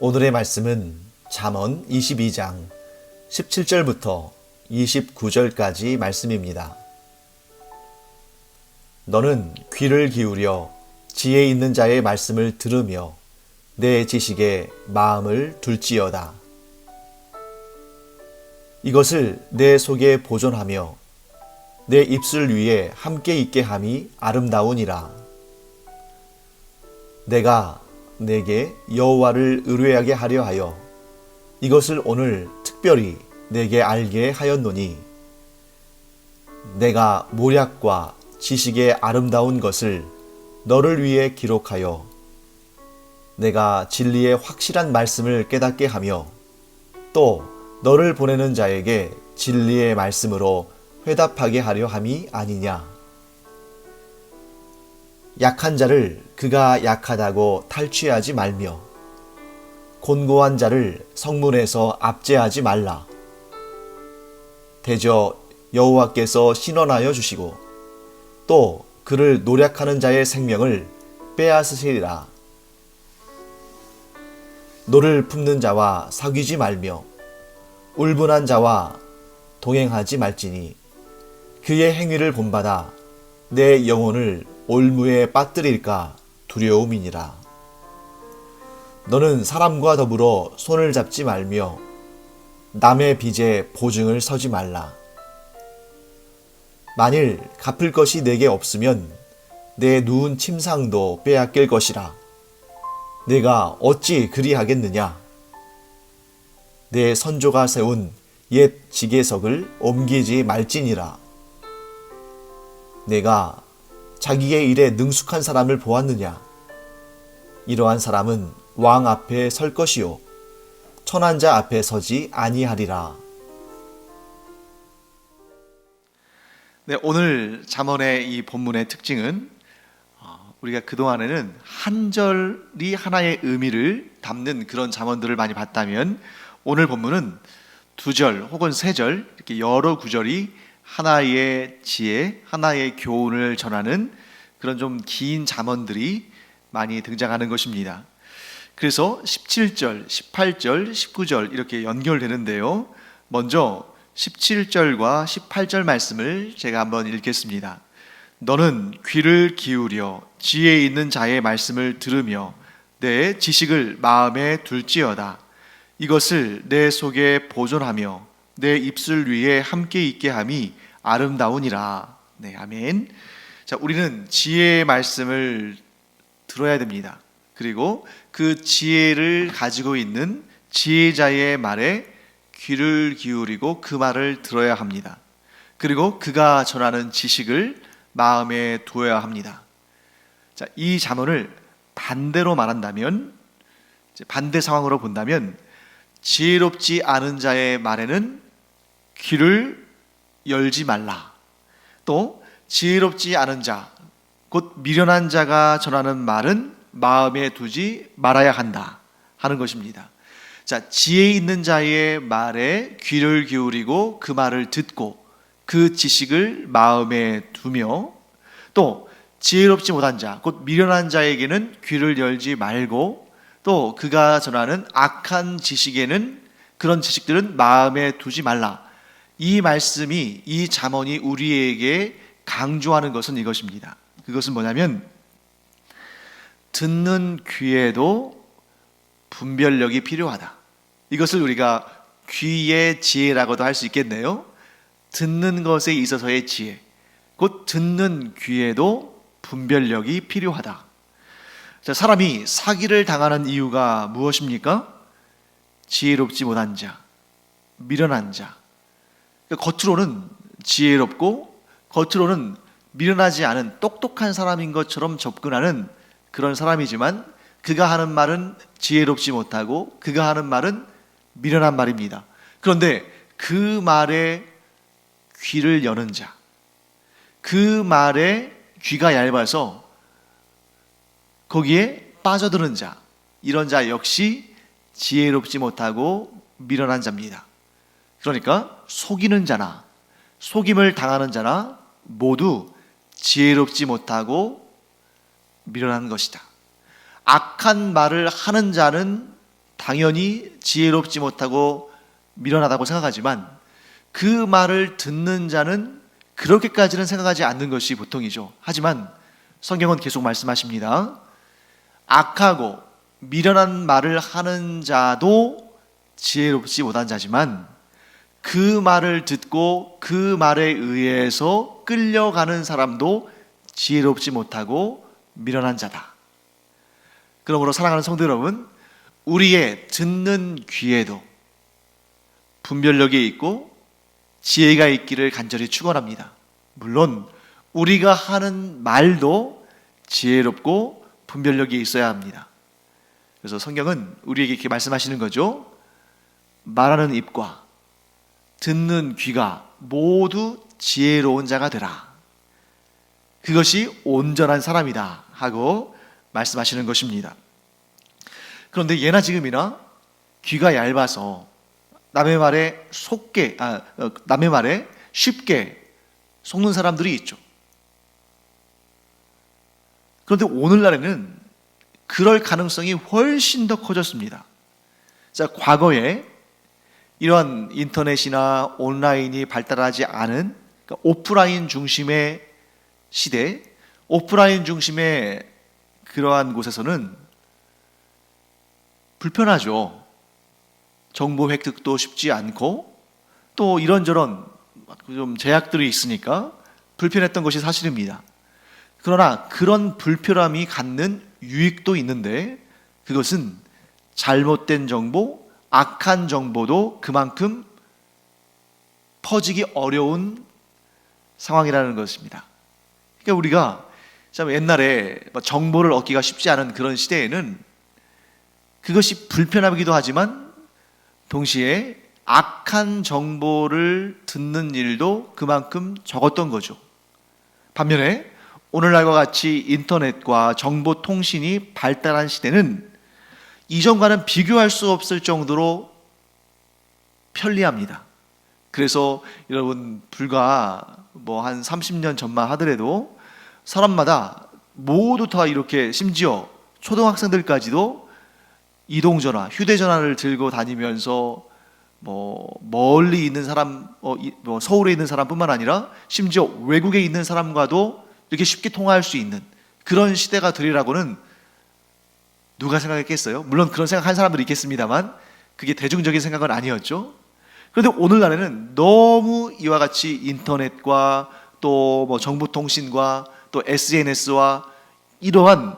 오늘의 말씀은 잠언 22장 17절부터 29절까지 말씀입니다. 너는 귀를 기울여 지혜 있는 자의 말씀을 들으며 내 지식에 마음을 둘지어다. 이것을 내 속에 보존하며 내 입술 위에 함께 있게 함이 아름다우니라. 내가 내게 여호와를 의뢰하게 하려 하여 이것을 오늘 특별히 내게 알게 하였노니, 내가 모략과 지식의 아름다운 것을 너를 위해 기록하여 내가 진리의 확실한 말씀을 깨닫게 하며 또 너를 보내는 자에게 진리의 말씀으로 회답하게 하려 함이 아니냐. 약한 자를 그가 약하다고 탈취하지 말며 곤고한 자를 성문에서 압제하지 말라. 대저 여호와께서 신원하여 주시고 또 그를 노략하는 자의 생명을 빼앗으시리라. 노를 품는 자와 사귀지 말며 울분한 자와 동행하지 말지니 그의 행위를 본받아 내 영혼을 올무에 빠뜨릴까 두려움이니라. 너는 사람과 더불어 손을 잡지 말며 남의 빚에 보증을 서지 말라. 만일 갚을 것이 내게 없으면 내 누운 침상도 빼앗길 것이라. 내가 어찌 그리하겠느냐. 내 선조가 세운 옛 지계석을 옮기지 말지니라. 내가 자기의 일에 능숙한 사람을 보았느냐. 이러한 사람은 왕 앞에 설 것이요 천한 자 앞에 서지 아니하리라. 네, 오늘 잠언의 이 본문의 특징은 우리가 그동안에는 한 절이 하나의 의미를 담는 그런 잠언들을 많이 봤다면, 오늘 본문은 두 절 혹은 세 절, 이렇게 여러 구절이 하나의 지혜, 하나의 교훈을 전하는 그런 좀 긴 잠언들이 많이 등장하는 것입니다. 그래서 17절, 18절, 19절 이렇게 연결되는데요. 먼저 17절과 18절 말씀을 제가 한번 읽겠습니다. 너는 귀를 기울여 지혜 있는 자의 말씀을 들으며 내 지식을 마음에 둘지어다. 이것을 내 속에 보존하며 내 입술 위에 함께 있게 함이 아름다우니라. 네, 아멘. 자, 우리는 지혜의 말씀을 들어야 됩니다. 그리고 그 지혜를 가지고 있는 지혜자의 말에 귀를 기울이고 그 말을 들어야 합니다. 그리고 그가 전하는 지식을 마음에 두어야 합니다. 자, 이 잠언을 반대로 말한다면, 반대 상황으로 본다면, 지혜롭지 않은 자의 말에는 귀를 열지 말라. 또 지혜롭지 않은 자, 곧 미련한 자가 전하는 말은 마음에 두지 말아야 한다 하는 것입니다. 자, 지혜 있는 자의 말에 귀를 기울이고 그 말을 듣고 그 지식을 마음에 두며, 또 지혜롭지 못한 자, 곧 미련한 자에게는 귀를 열지 말고, 또 그가 전하는 악한 지식에는, 그런 지식들은 마음에 두지 말라. 이 말씀이, 이 잠언이 우리에게 강조하는 것은 이것입니다. 그것은 뭐냐면, 듣는 귀에도 분별력이 필요하다. 이것을 우리가 귀의 지혜라고도 할 수 있겠네요. 듣는 것에 있어서의 지혜, 곧 듣는 귀에도 분별력이 필요하다. 자, 사람이 사기를 당하는 이유가 무엇입니까? 지혜롭지 못한 자, 미련한 자. 그러니까 겉으로는 지혜롭고 겉으로는 미련하지 않은 똑똑한 사람인 것처럼 접근하는 그런 사람이지만, 그가 하는 말은 지혜롭지 못하고 그가 하는 말은 미련한 말입니다. 그런데 그 말에 귀를 여는 자, 그 말에 귀가 얇아서 거기에 빠져드는 자, 이런 자 역시 지혜롭지 못하고 미련한 자입니다. 그러니까 속이는 자나 속임을 당하는 자나 모두 지혜롭지 못하고 미련한 것이다. 악한 말을 하는 자는 당연히 지혜롭지 못하고 미련하다고 생각하지만 그 말을 듣는 자는 그렇게까지는 생각하지 않는 것이 보통이죠. 하지만 성경은 계속 말씀하십니다. 악하고 미련한 말을 하는 자도 지혜롭지 못한 자지만 그 말을 듣고 그 말에 의해서 끌려가는 사람도 지혜롭지 못하고 미련한 자다. 그러므로 사랑하는 성도 여러분, 우리의 듣는 귀에도 분별력이 있고 지혜가 있기를 간절히 축원합니다. 물론 우리가 하는 말도 지혜롭고 분별력이 있어야 합니다. 그래서 성경은 우리에게 이렇게 말씀하시는 거죠. 말하는 입과 듣는 귀가 모두 지혜로운 자가 되라. 그것이 온전한 사람이다 하고 말씀하시는 것입니다. 그런데 예나 지금이나 귀가 얇아서 남의 말에 쉽게 속는 사람들이 있죠. 그런데 오늘날에는 그럴 가능성이 훨씬 더 커졌습니다. 자, 과거에 이러한 인터넷이나 온라인이 발달하지 않은 그러니까 오프라인 중심의 시대, 오프라인 중심의 그러한 곳에서는 불편하죠. 정보 획득도 쉽지 않고 또 이런저런 좀 제약들이 있으니까 불편했던 것이 사실입니다. 그러나 그런 불편함이 갖는 유익도 있는데 그것은 잘못된 정보, 악한 정보도 그만큼 퍼지기 어려운 상황이라는 것입니다. 그러니까 우리가 참 옛날에 정보를 얻기가 쉽지 않은 그런 시대에는 그것이 불편하기도 하지만 동시에 악한 정보를 듣는 일도 그만큼 적었던 거죠. 반면에 오늘날과 같이 인터넷과 정보통신이 발달한 시대는 이전과는 비교할 수 없을 정도로 편리합니다. 그래서 여러분 불과 한 30년 전만 하더라도 사람마다 모두 다 이렇게 심지어 초등학생들까지도 이동전화, 휴대전화를 들고 다니면서 멀리 있는 사람, 서울에 있는 사람뿐만 아니라 심지어 외국에 있는 사람과도 이렇게 쉽게 통화할 수 있는 그런 시대가 되리라고는 누가 생각했겠어요? 물론 그런 생각한 사람들이 있겠습니다만 그게 대중적인 생각은 아니었죠. 그런데 오늘날에는 너무 이와 같이 인터넷과 또 정보통신과 또 SNS와 이러한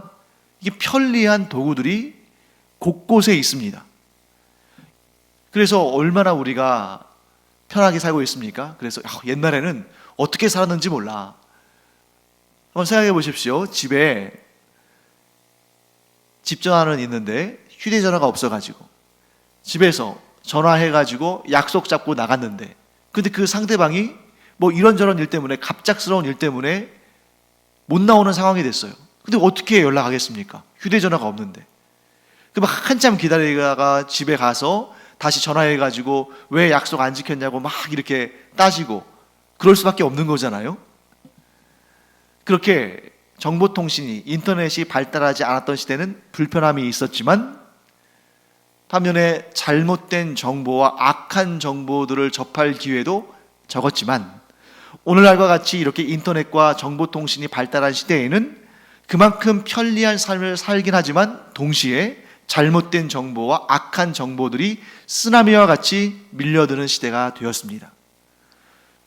이게 편리한 도구들이 곳곳에 있습니다. 그래서 얼마나 우리가 편하게 살고 있습니까? 그래서 옛날에는 어떻게 살았는지 몰라. 한번 생각해 보십시오. 집에 집 전화는 있는데 휴대전화가 없어가지고 집에서 전화해가지고 약속 잡고 나갔는데 근데 그 상대방이 이런저런 일 때문에 갑작스러운 일 때문에 못 나오는 상황이 됐어요. 근데 어떻게 연락하겠습니까? 휴대전화가 없는데. 그럼 한참 기다리다가 집에 가서 다시 전화해가지고 왜 약속 안 지켰냐고 막 이렇게 따지고 그럴 수밖에 없는 거잖아요. 그렇게 정보통신이 인터넷이 발달하지 않았던 시대는 불편함이 있었지만 반면에 잘못된 정보와 악한 정보들을 접할 기회도 적었지만 오늘날과 같이 이렇게 인터넷과 정보통신이 발달한 시대에는 그만큼 편리한 삶을 살긴 하지만 동시에 잘못된 정보와 악한 정보들이 쓰나미와 같이 밀려드는 시대가 되었습니다.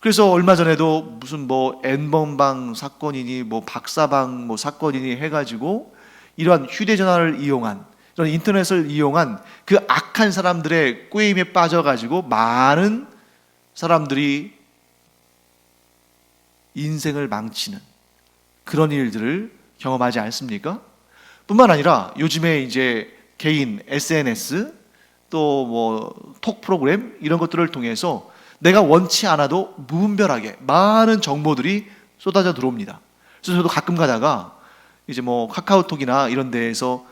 그래서 얼마 전에도 무슨 N번방 사건이니 박사방 사건이니 해가지고 이러한 휴대전화를 이용한 이런 인터넷을 이용한 그 악한 사람들의 꾀임에 빠져가지고 많은 사람들이 인생을 망치는 그런 일들을 경험하지 않습니까? 뿐만 아니라 요즘에 이제 개인 SNS 또 톡 프로그램 이런 것들을 통해서 내가 원치 않아도 무분별하게 많은 정보들이 쏟아져 들어옵니다. 그래서 저도 가끔 가다가 이제 카카오톡이나 이런 데에서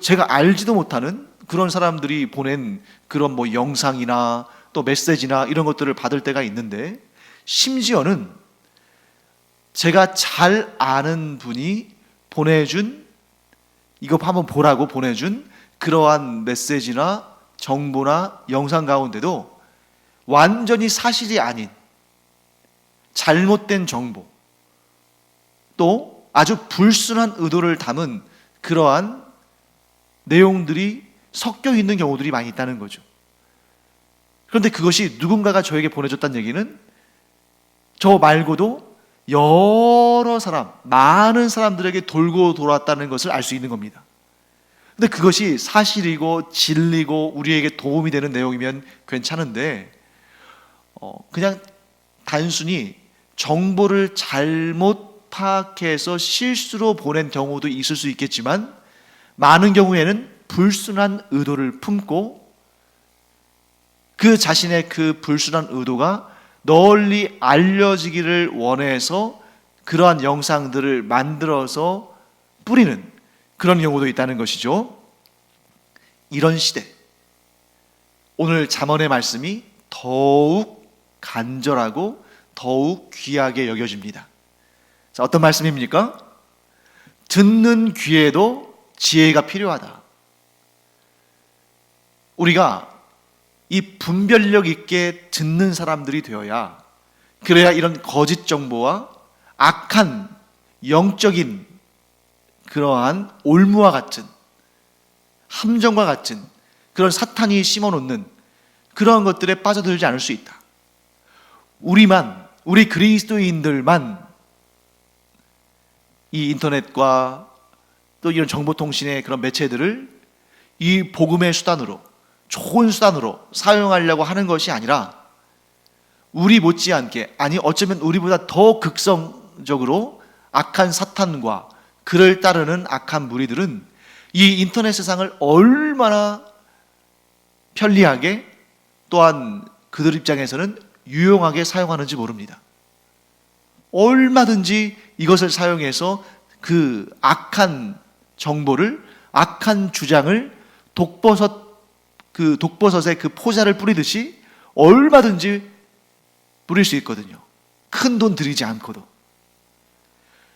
제가 알지도 못하는 그런 사람들이 보낸 그런 영상이나 또 메시지나 이런 것들을 받을 때가 있는데 심지어는 제가 잘 아는 분이 보내준 이거 한번 보라고 보내준 그러한 메시지나 정보나 영상 가운데도 완전히 사실이 아닌 잘못된 정보, 또 아주 불순한 의도를 담은 그러한 내용들이 섞여 있는 경우들이 많이 있다는 거죠. 그런데 그것이 누군가가 저에게 보내줬다는 얘기는 저 말고도 여러 사람, 많은 사람들에게 돌고 돌았다는 것을 알 수 있는 겁니다. 근데 그것이 사실이고 진리고 우리에게 도움이 되는 내용이면 괜찮은데 그냥 단순히 정보를 잘못 파악해서 실수로 보낸 경우도 있을 수 있겠지만 많은 경우에는 불순한 의도를 품고 그 자신의 그 불순한 의도가 널리 알려지기를 원해서 그러한 영상들을 만들어서 뿌리는 그런 경우도 있다는 것이죠. 이런 시대, 오늘 잠언의 말씀이 더욱 간절하고 더욱 귀하게 여겨집니다. 자, 어떤 말씀입니까? 듣는 귀에도 지혜가 필요하다. 우리가 이 분별력 있게 듣는 사람들이 되어야, 그래야 이런 거짓 정보와 악한 영적인 그러한 올무와 같은, 함정과 같은 그런 사탄이 심어놓는 그런 것들에 빠져들지 않을 수 있다. 우리 그리스도인들만 이 인터넷과 또 이런 정보통신의 그런 매체들을 이 복음의 수단으로, 좋은 수단으로 사용하려고 하는 것이 아니라 우리 못지않게, 아니 어쩌면 우리보다 더 극성적으로 악한 사탄과 그를 따르는 악한 무리들은 이 인터넷 세상을 얼마나 편리하게, 또한 그들 입장에서는 유용하게 사용하는지 모릅니다. 얼마든지 이것을 사용해서 그 악한 정보를, 악한 주장을 독버섯에 그 포자를 뿌리듯이 얼마든지 뿌릴 수 있거든요. 큰 돈 들이지 않고도.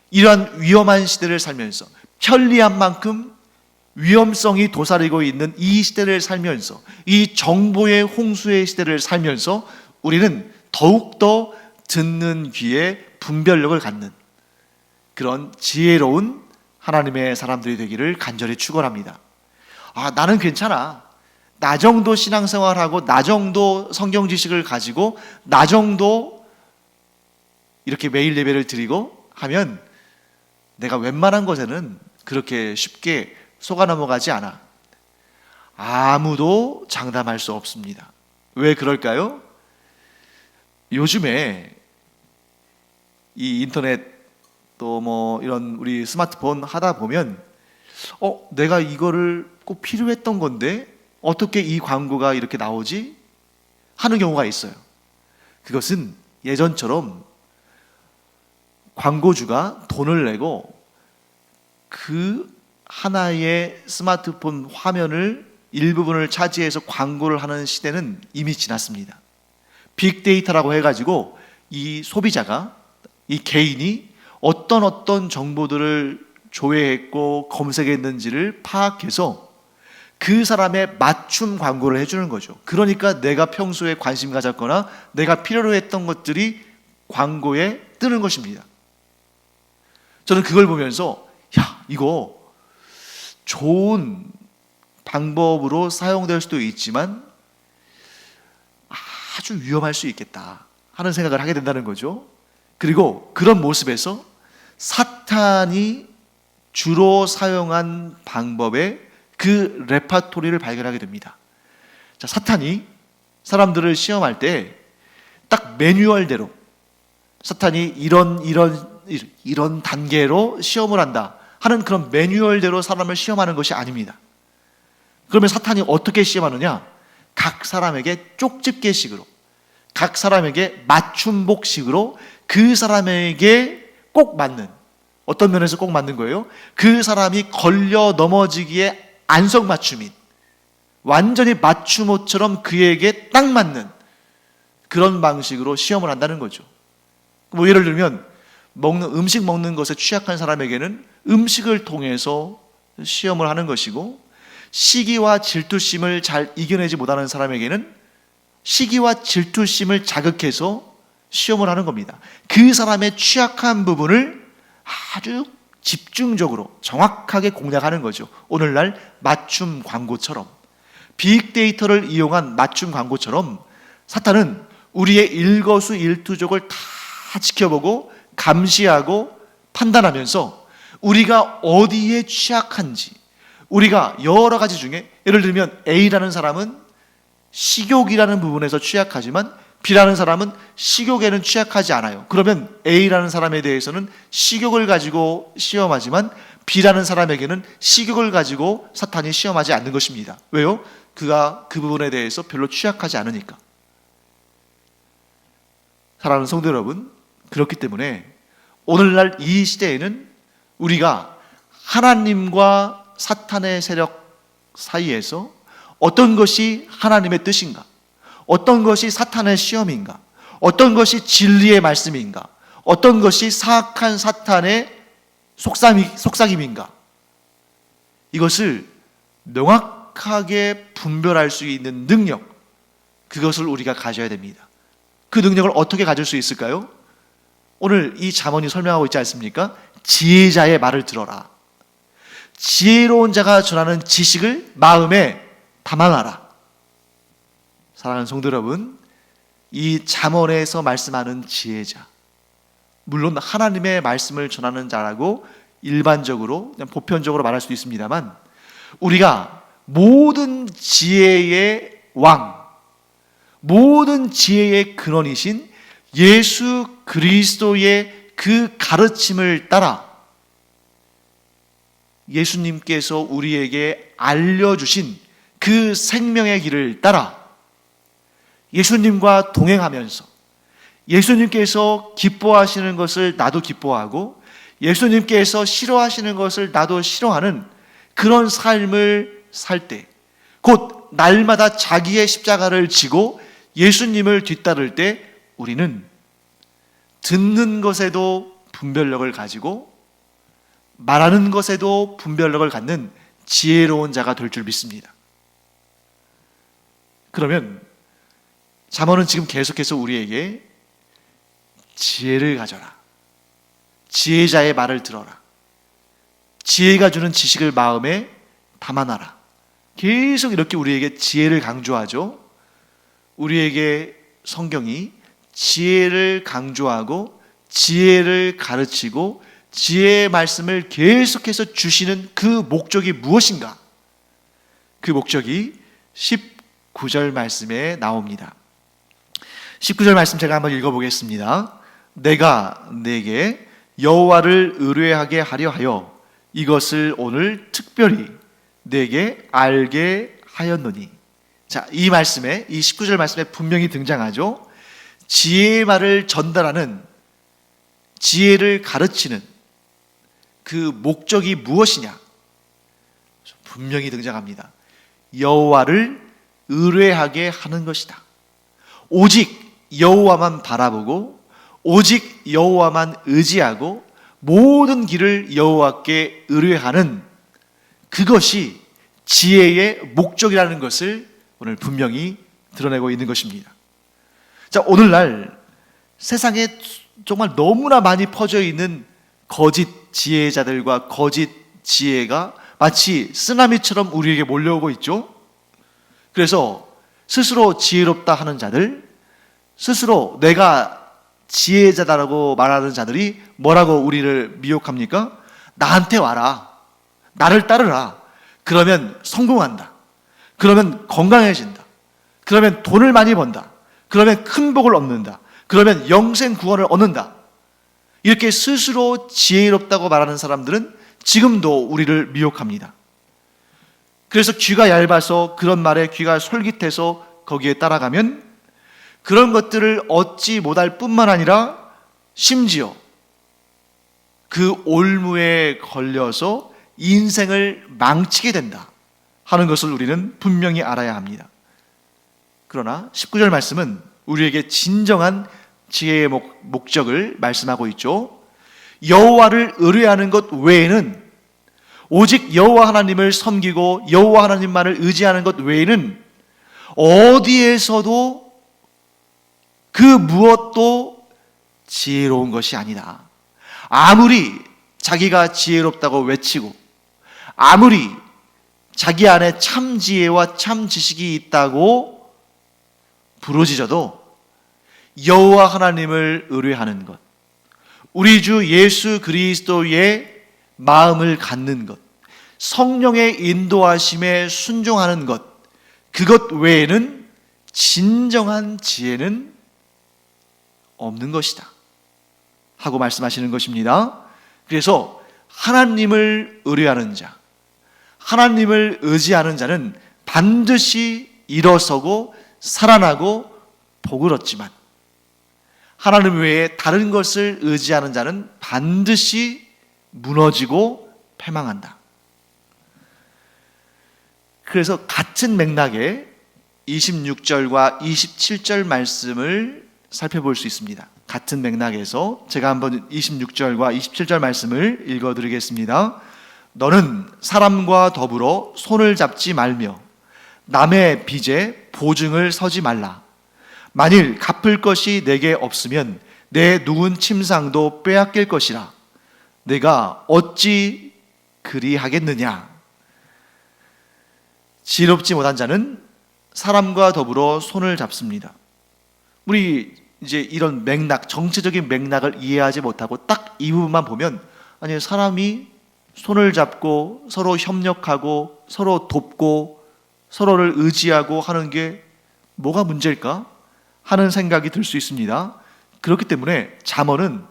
이러한 위험한 시대를 살면서, 편리한 만큼 위험성이 도사리고 있는 이 시대를 살면서, 이 정보의 홍수의 시대를 살면서 우리는 더욱더 듣는 귀에 분별력을 갖는 그런 지혜로운 하나님의 사람들이 되기를 간절히 축원합니다. 나는 괜찮아. 나 정도 신앙생활하고, 나 정도 성경 지식을 가지고, 나 정도 이렇게 매일 예배를 드리고 하면 내가 웬만한 것에는 그렇게 쉽게 속아 넘어가지 않아. 아무도 장담할 수 없습니다. 왜 그럴까요? 요즘에 이 인터넷 또 뭐 이런 우리 스마트폰 하다 보면 내가 이거를 꼭 필요했던 건데 어떻게 이 광고가 이렇게 나오지? 하는 경우가 있어요. 그것은 예전처럼 광고주가 돈을 내고 그 하나의 스마트폰 화면을 일부분을 차지해서 광고를 하는 시대는 이미 지났습니다. 빅데이터라고 해가지고 이 소비자가, 이 개인이 어떤 정보들을 조회했고 검색했는지를 파악해서 그 사람의 맞춤 광고를 해주는 거죠. 그러니까 내가 평소에 관심 가졌거나 내가 필요로 했던 것들이 광고에 뜨는 것입니다. 저는 그걸 보면서 이거 좋은 방법으로 사용될 수도 있지만 아주 위험할 수 있겠다 하는 생각을 하게 된다는 거죠. 그리고 그런 모습에서 사탄이 주로 사용한 방법의 그 레파토리를 발견하게 됩니다. 자, 사탄이 사람들을 시험할 때 딱 매뉴얼대로, 사탄이 이런 단계로 시험을 한다 하는 그런 매뉴얼대로 사람을 시험하는 것이 아닙니다. 그러면 사탄이 어떻게 시험하느냐? 각 사람에게 쪽집게식으로, 각 사람에게 맞춤복식으로 그 사람에게 꼭 맞는, 어떤 면에서 꼭 맞는 거예요? 그 사람이 걸려 넘어지기에 안성맞춤인, 완전히 맞춤옷처럼 그에게 딱 맞는 그런 방식으로 시험을 한다는 거죠. 뭐 예를 들면 음식 먹는 것에 취약한 사람에게는 음식을 통해서 시험을 하는 것이고, 시기와 질투심을 잘 이겨내지 못하는 사람에게는 시기와 질투심을 자극해서 시험을 하는 겁니다. 그 사람의 취약한 부분을 아주 집중적으로 정확하게 공략하는 거죠. 오늘날 맞춤 광고처럼, 빅데이터를 이용한 맞춤 광고처럼 사탄은 우리의 일거수일투족을 다 지켜보고 감시하고 판단하면서 우리가 어디에 취약한지, 우리가 여러 가지 중에 예를 들면 A라는 사람은 식욕이라는 부분에서 취약하지만 B라는 사람은 식욕에는 취약하지 않아요. 그러면 A라는 사람에 대해서는 식욕을 가지고 시험하지만 B라는 사람에게는 식욕을 가지고 사탄이 시험하지 않는 것입니다. 왜요? 그가 그 부분에 대해서 별로 취약하지 않으니까. 사랑하는 성도 여러분, 그렇기 때문에 오늘날 이 시대에는 우리가 하나님과 사탄의 세력 사이에서 어떤 것이 하나님의 뜻인가, 어떤 것이 사탄의 시험인가, 어떤 것이 진리의 말씀인가, 어떤 것이 사악한 사탄의 속삭임인가, 이것을 명확하게 분별할 수 있는 능력, 그것을 우리가 가져야 됩니다. 그 능력을 어떻게 가질 수 있을까요? 오늘 이 잠언이 설명하고 있지 않습니까? 지혜자의 말을 들어라. 지혜로운 자가 전하는 지식을 마음에 담아놔라. 사랑하는 성도 여러분, 이 잠언에서 말씀하는 지혜자, 물론 하나님의 말씀을 전하는 자라고 일반적으로 그냥 보편적으로 말할 수도 있습니다만, 우리가 모든 지혜의 왕, 모든 지혜의 근원이신 예수 그리스도의 그 가르침을 따라 예수님께서 우리에게 알려주신 그 생명의 길을 따라 예수님과 동행하면서 예수님께서 기뻐하시는 것을 나도 기뻐하고 예수님께서 싫어하시는 것을 나도 싫어하는 그런 삶을 살 때, 곧 날마다 자기의 십자가를 지고 예수님을 뒤따를 때 우리는 듣는 것에도 분별력을 가지고 말하는 것에도 분별력을 갖는 지혜로운 자가 될 줄 믿습니다. 그러면 잠언은 지금 계속해서 우리에게 지혜를 가져라, 지혜자의 말을 들어라, 지혜가 주는 지식을 마음에 담아놔라, 계속 이렇게 우리에게 지혜를 강조하죠. 우리에게 성경이 지혜를 강조하고 지혜를 가르치고 지혜의 말씀을 계속해서 주시는 그 목적이 무엇인가? 그 목적이 19절 말씀에 나옵니다. 19절 말씀 제가 한번 읽어보겠습니다. 내가 내게 여호와를 의뢰하게 하려 하여 이것을 오늘 특별히 내게 알게 하였노니. 자, 이 말씀에, 이 19절 말씀에 분명히 등장하죠. 지혜의 말을 전달하는, 지혜를 가르치는 그 목적이 무엇이냐? 분명히 등장합니다. 여호와를 의뢰하게 하는 것이다. 오직 여호와만 바라보고 오직 여호와만 의지하고 모든 길을 여호와께 의뢰하는 그것이 지혜의 목적이라는 것을 오늘 분명히 드러내고 있는 것입니다. 자, 오늘날 세상에 정말 너무나 많이 퍼져 있는 거짓 지혜자들과 거짓 지혜가 마치 쓰나미처럼 우리에게 몰려오고 있죠. 그래서 스스로 지혜롭다 하는 자들, 스스로 내가 지혜자다라고 말하는 자들이 뭐라고 우리를 미혹합니까? 나한테 와라, 나를 따르라, 그러면 성공한다, 그러면 건강해진다, 그러면 돈을 많이 번다, 그러면 큰 복을 얻는다, 그러면 영생 구원을 얻는다. 이렇게 스스로 지혜롭다고 말하는 사람들은 지금도 우리를 미혹합니다. 그래서 귀가 얇아서 그런 말에 귀가 솔깃해서 거기에 따라가면 그런 것들을 얻지 못할 뿐만 아니라 심지어 그 올무에 걸려서 인생을 망치게 된다 하는 것을 우리는 분명히 알아야 합니다. 그러나 19절 말씀은 우리에게 진정한 지혜의 목적을 말씀하고 있죠. 여호와를 의뢰하는 것 외에는 오직 여호와 하나님을 섬기고 여호와 하나님만을 의지하는 것 외에는 어디에서도 그 무엇도 지혜로운 것이 아니다. 아무리 자기가 지혜롭다고 외치고 아무리 자기 안에 참 지혜와 참 지식이 있다고 부르짖어도 여호와 하나님을 의뢰하는 것, 우리 주 예수 그리스도의 마음을 갖는 것, 성령의 인도하심에 순종하는 것, 그것 외에는 진정한 지혜는 없는 것이다 하고 말씀하시는 것입니다. 그래서 하나님을 의뢰하는 자, 하나님을 의지하는 자는 반드시 일어서고 살아나고 복을 얻지만 하나님 외에 다른 것을 의지하는 자는 반드시 무너지고 패망한다. 그래서 같은 맥락에 26절과 27절 말씀을 살펴볼 수 있습니다. 같은 맥락에서 제가 한번 26절과 27절 말씀을 읽어드리겠습니다. 너는 사람과 더불어 손을 잡지 말며 남의 빚에 보증을 서지 말라. 만일 갚을 것이 내게 없으면 내 누군 침상도 빼앗길 것이라. 내가 어찌 그리하겠느냐. 지혜롭지 못한 자는 사람과 더불어 손을 잡습니다. 우리 이제 이런 맥락, 정치적인 맥락을 이해하지 못하고 딱 이 부분만 보면, 아니 사람이 손을 잡고 서로 협력하고 서로 돕고 서로를 의지하고 하는 게 뭐가 문제일까 하는 생각이 들 수 있습니다. 그렇기 때문에 잠언은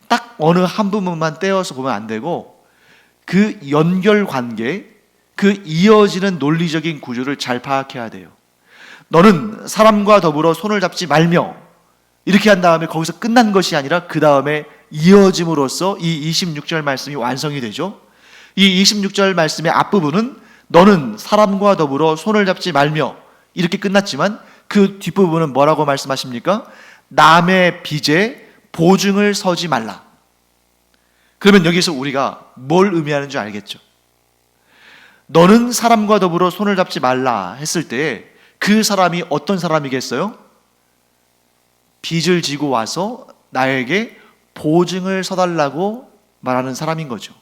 딱 어느 한 부분만 떼어서 보면 안 되고 그 연결 관계, 그 이어지는 논리적인 구조를 잘 파악해야 돼요. 너는 사람과 더불어 손을 잡지 말며, 이렇게 한 다음에 거기서 끝난 것이 아니라 그 다음에 이어짐으로써 이 26절 말씀이 완성이 되죠. 이 26절 말씀의 앞부분은 너는 사람과 더불어 손을 잡지 말며 이렇게 끝났지만 그 뒷부분은 뭐라고 말씀하십니까? 남의 빚에 보증을 서지 말라. 그러면 여기서 우리가 뭘 의미하는 줄 알겠죠? 너는 사람과 더불어 손을 잡지 말라 했을 때 그 사람이 어떤 사람이겠어요? 빚을 지고 와서 나에게 보증을 서달라고 말하는 사람인 거죠.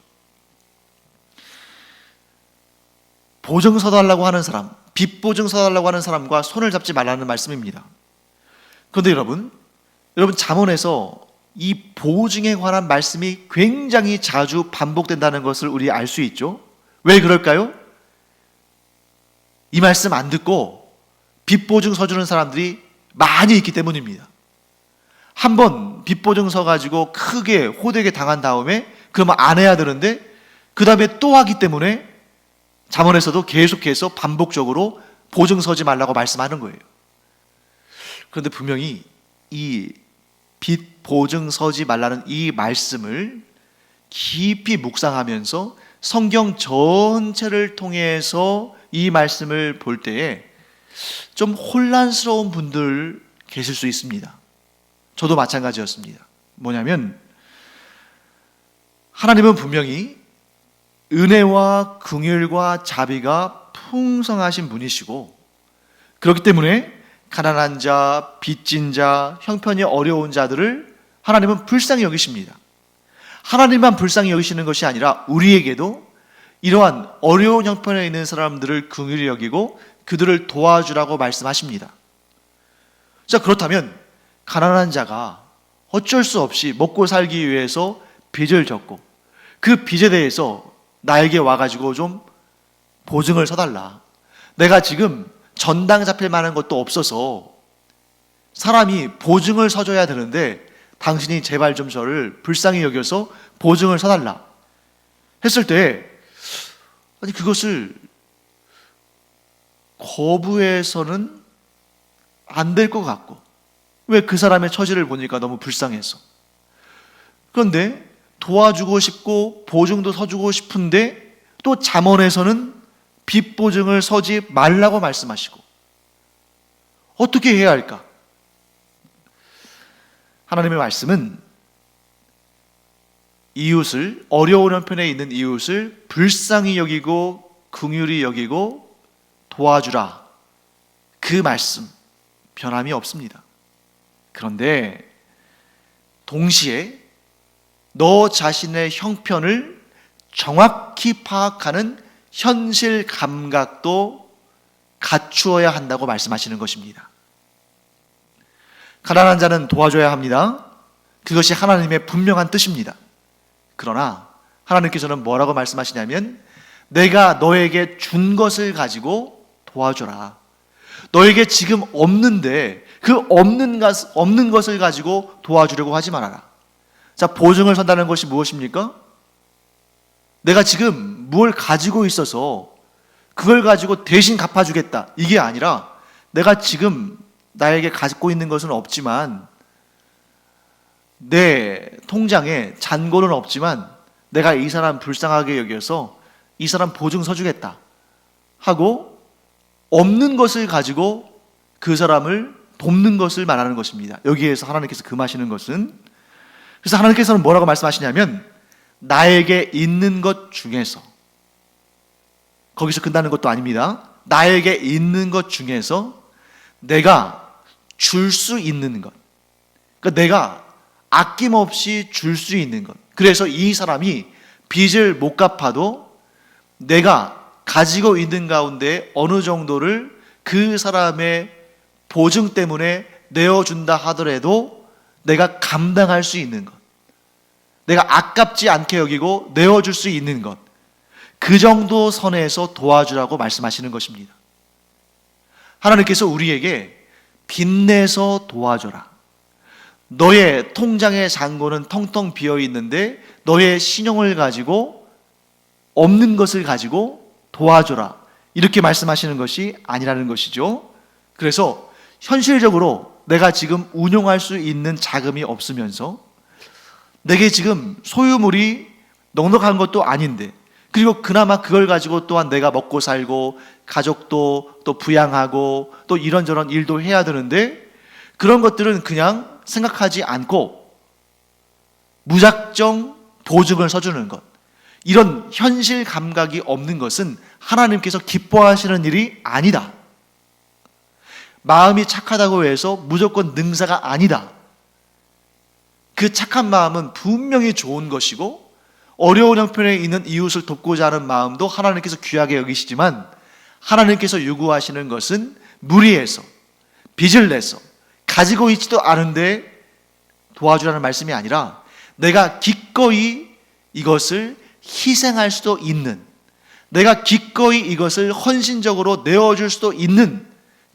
보증 서달라고 하는 사람, 빚 보증 서달라고 하는 사람과 손을 잡지 말라는 말씀입니다. 그런데 여러분 잠언에서 이 보증에 관한 말씀이 굉장히 자주 반복된다는 것을 우리 알 수 있죠. 왜 그럴까요? 이 말씀 안 듣고 빚 보증 서주는 사람들이 많이 있기 때문입니다. 한번 빚 보증 서가지고 크게 호되게 당한 다음에 그러면 안 해야 되는데 그 다음에 또 하기 때문에 잠언에서도 계속해서 반복적으로 보증 서지 말라고 말씀하는 거예요. 그런데 분명히 이 빚 보증 서지 말라는 이 말씀을 깊이 묵상하면서 성경 전체를 통해서 이 말씀을 볼 때에 좀 혼란스러운 분들 계실 수 있습니다. 저도 마찬가지였습니다. 뭐냐면 하나님은 분명히 은혜와 긍휼과 자비가 풍성하신 분이시고, 그렇기 때문에 가난한 자, 빚진 자, 형편이 어려운 자들을 하나님은 불쌍히 여기십니다. 하나님만 불쌍히 여기시는 것이 아니라 우리에게도 이러한 어려운 형편에 있는 사람들을 긍휼히 여기고 그들을 도와주라고 말씀하십니다. 자, 그렇다면 가난한 자가 어쩔 수 없이 먹고 살기 위해서 빚을 졌고 그 빚에 대해서 나에게 와가지고 좀 보증을 서달라. 내가 지금 전당 잡힐 만한 것도 없어서 사람이 보증을 서줘야 되는데 당신이 제발 좀 저를 불쌍히 여겨서 보증을 서달라 했을 때, 아니 그것을 거부해서는 안 될 것 같고, 왜? 그 사람의 처지를 보니까 너무 불쌍해서. 그런데 도와주고 싶고 보증도 서주고 싶은데 또 잠언에서는 빚 보증을 서지 말라고 말씀하시고, 어떻게 해야 할까? 하나님의 말씀은 이웃을, 어려운 형편에 있는 이웃을 불쌍히 여기고 긍휼히 여기고 도와주라. 그 말씀 변함이 없습니다. 그런데 동시에 너 자신의 형편을 정확히 파악하는 현실 감각도 갖추어야 한다고 말씀하시는 것입니다. 가난한 자는 도와줘야 합니다. 그것이 하나님의 분명한 뜻입니다. 그러나 하나님께서는 뭐라고 말씀하시냐면 내가 너에게 준 것을 가지고 도와줘라. 너에게 지금 없는데 그 없는 것을 가지고 도와주려고 하지 말아라. 자, 보증을 선다는 것이 무엇입니까? 내가 지금 뭘 가지고 있어서 그걸 가지고 대신 갚아주겠다. 이게 아니라 내가 지금 나에게 가지고 있는 것은 없지만 내 통장에 잔고는 없지만 내가 이 사람 불쌍하게 여겨서 이 사람 보증 서주겠다 하고 없는 것을 가지고 그 사람을 돕는 것을 말하는 것입니다. 여기에서 하나님께서 금하시는 것은, 그래서 하나님께서는 뭐라고 말씀하시냐면 나에게 있는 것 중에서, 거기서 끝나는 것도 아닙니다. 나에게 있는 것 중에서 내가 줄 수 있는 것, 그러니까 내가 아낌없이 줄 수 있는 것. 그래서 이 사람이 빚을 못 갚아도 내가 가지고 있는 가운데 어느 정도를 그 사람의 보증 때문에 내어준다 하더라도 내가 감당할 수 있는 것, 내가 아깝지 않게 여기고 내어줄 수 있는 것, 그 정도 선에서 도와주라고 말씀하시는 것입니다. 하나님께서 우리에게 빚내서 도와줘라. 너의 통장의 잔고는 텅텅 비어 있는데 너의 신용을 가지고 없는 것을 가지고 도와줘라. 이렇게 말씀하시는 것이 아니라는 것이죠. 그래서 현실적으로 내가 지금 운용할 수 있는 자금이 없으면서 내게 지금 소유물이 넉넉한 것도 아닌데, 그리고 그나마 그걸 가지고 또한 내가 먹고 살고 가족도 또 부양하고 또 이런저런 일도 해야 되는데 그런 것들은 그냥 생각하지 않고 무작정 보증을 서주는 것, 이런 현실 감각이 없는 것은 하나님께서 기뻐하시는 일이 아니다. 마음이 착하다고 해서 무조건 능사가 아니다. 그 착한 마음은 분명히 좋은 것이고 어려운 형편에 있는 이웃을 돕고자 하는 마음도 하나님께서 귀하게 여기시지만 하나님께서 요구하시는 것은 무리해서 빚을 내서 가지고 있지도 않은데 도와주라는 말씀이 아니라 내가 기꺼이 이것을 희생할 수도 있는, 내가 기꺼이 이것을 헌신적으로 내어줄 수도 있는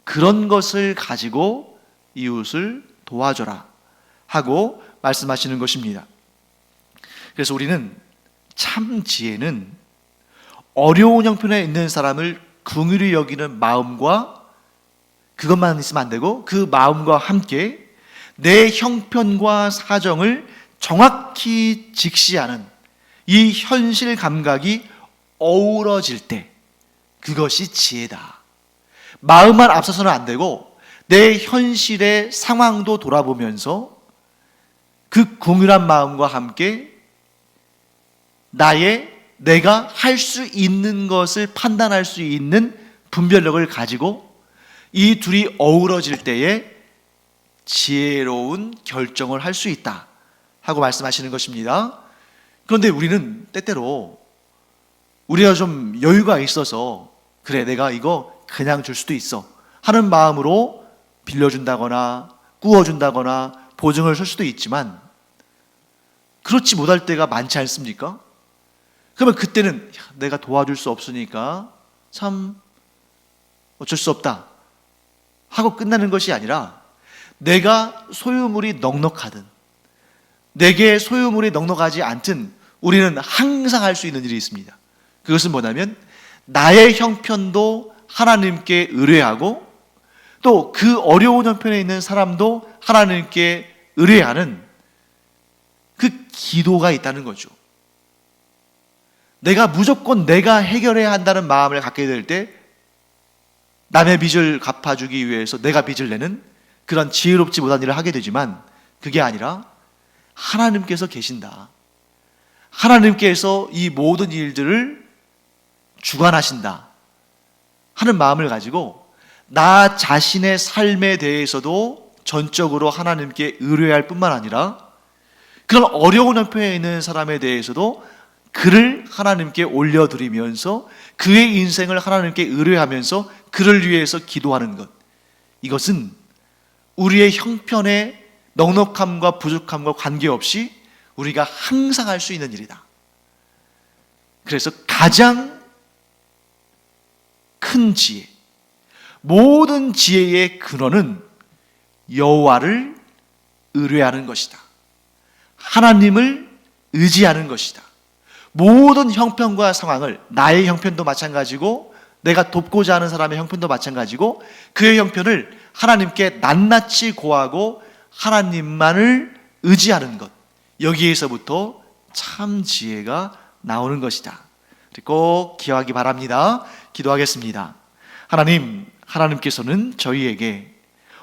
그런 것을 가지고 이웃을 도와줘라 하고 말씀하시는 것입니다. 그래서 우리는 참 지혜는 어려운 형편에 있는 사람을 긍휼히 여기는 마음과, 그것만 있으면 안 되고 그 마음과 함께 내 형편과 사정을 정확히 직시하는 이 현실 감각이 어우러질 때 그것이 지혜다. 마음만 앞서서는 안 되고 내 현실의 상황도 돌아보면서 그 긍휼한 마음과 함께 내가 할 수 있는 것을 판단할 수 있는 분별력을 가지고 이 둘이 어우러질 때에 지혜로운 결정을 할 수 있다 하고 말씀하시는 것입니다. 그런데 우리는 때때로 우리가 좀 여유가 있어서 그래 내가 이거 그냥 줄 수도 있어 하는 마음으로 빌려준다거나 꾸어준다거나 보증을 설 수도 있지만 그렇지 못할 때가 많지 않습니까? 그러면 그때는 내가 도와줄 수 없으니까 참 어쩔 수 없다 하고 끝나는 것이 아니라 내가 소유물이 넉넉하든 내게 소유물이 넉넉하지 않든 우리는 항상 할 수 있는 일이 있습니다. 그것은 뭐냐면 나의 형편도 하나님께 의뢰하고 또 그 어려운 형편에 있는 사람도 하나님께 의뢰하는 그 기도가 있다는 거죠. 내가 무조건 내가 해결해야 한다는 마음을 갖게 될 때 남의 빚을 갚아주기 위해서 내가 빚을 내는 그런 지혜롭지 못한 일을 하게 되지만 그게 아니라 하나님께서 계신다. 하나님께서 이 모든 일들을 주관하신다 하는 마음을 가지고 나 자신의 삶에 대해서도 전적으로 하나님께 의뢰할 뿐만 아니라 그런 어려운 형편에 있는 사람에 대해서도 그를 하나님께 올려드리면서 그의 인생을 하나님께 의뢰하면서 그를 위해서 기도하는 것, 이것은 우리의 형편의 넉넉함과 부족함과 관계없이 우리가 항상 할 수 있는 일이다. 그래서 가장 큰 지혜, 모든 지혜의 근원은 여호와를 의뢰하는 것이다. 하나님을 의지하는 것이다. 모든 형편과 상황을, 나의 형편도 마찬가지고 내가 돕고자 하는 사람의 형편도 마찬가지고 그의 형편을 하나님께 낱낱이 고하고 하나님만을 의지하는 것, 여기에서부터 참 지혜가 나오는 것이다. 꼭 기억하기 바랍니다. 기도하겠습니다. 하나님께서는 저희에게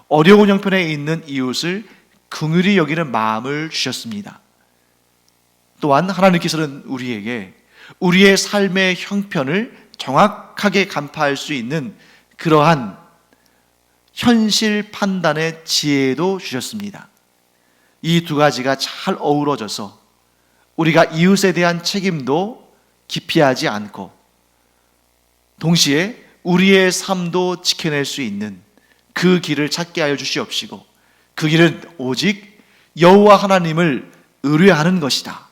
어려운 형편에 있는 이웃을 긍휼히 여기는 마음을 주셨습니다. 또한 하나님께서는 우리에게 우리의 삶의 형편을 정확하게 간파할 수 있는 그러한 현실 판단의 지혜도 주셨습니다. 이 두 가지가 잘 어우러져서 우리가 이웃에 대한 책임도 기피하지 않고 동시에 우리의 삶도 지켜낼 수 있는 그 길을 찾게 하여 주시옵시고, 그 길은 오직 여호와 하나님을 의뢰하는 것이다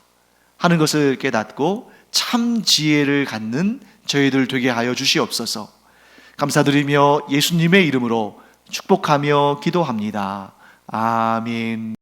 하는 것을 깨닫고 참 지혜를 갖는 저희들 되게 하여 주시옵소서. 감사드리며 예수님의 이름으로 축복하며 기도합니다. 아멘.